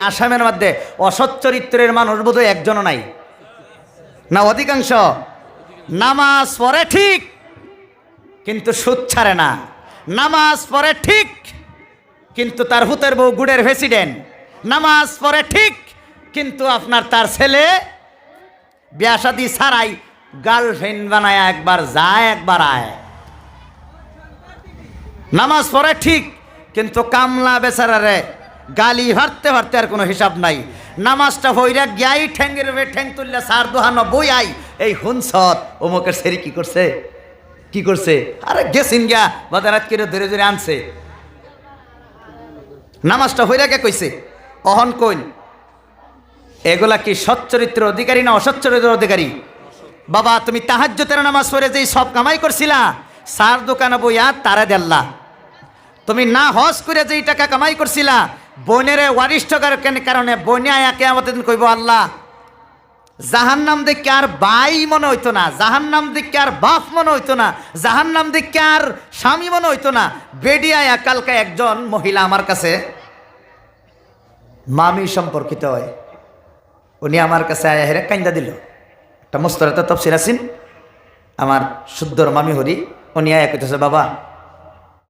আসামের মধ্যে অসৎ চরিত্রের মানুষ বোধহয় একজনও নাই, না অধিকাংশ নামাজ পড়ে ঠিক কিন্তু সুদ ছাড়ে না, নামাজ পড়ে ঠিক কিন্তু তার হুতের বউ গুড়ের প্রেসিডেন্ট, নামাজ পড়ে ঠিক কিন্তু আপনার তার ছেলে বিয়া শাদী ছাড়াই গার্লফ্রেন্ড বানায় একবার যায় একবার আয়। নামাজ পড়ে ঠিক কিন্তু কামলা বেচারারে গালি ভারতে ভারতে আর কোনো হিসাব নাই। নামাজটা হইরা গিয়াই ঠ্যাঙ্গের ঠ্যাং তুললে সার দোহানো বই আই এই হুনসত অমুকের সেরি কি করছে কি করছে, আরে গেছিন গিয়া বাজারাত করে ধরে ধরে আনছে। নামাজটা হইরা কে কইছে অহন কইন এগুলা কি সচ্চরিত্র অধিকারী না অসচ্চরিত্র অধিকারী? বাবা তুমি তাহাজ্জুদের নামাজ পড়ে যেই সব কামাই করছিলা সার দোকানে বইয়া তারা দেল্লা, তুমি না হজ করে যেই টাকা কামাই করছিলা বোনের ওয়ারিষ্ঠ কারণে বনে আয়া কিয়ামতের দিন কইব আল্লাহ জাহান্নাম দেখে আর ভাই মনে হইতো না, জাহান্নাম দেখে আর বাপ মনে হইতো না, জাহান্নাম দেখে আর স্বামী মনে হইতো না। বেডি আয়া কালকে একজন মহিলা আমার কাছে মামি সম্পর্কিত হয়, উনি আমার কাছে আয়া হেরে কান্দা দিল। একটা মুস্তরাতে তফসির আছেন আমার শুদ্ধর মামি হরি, উনি আয়া কইতেছে বাবা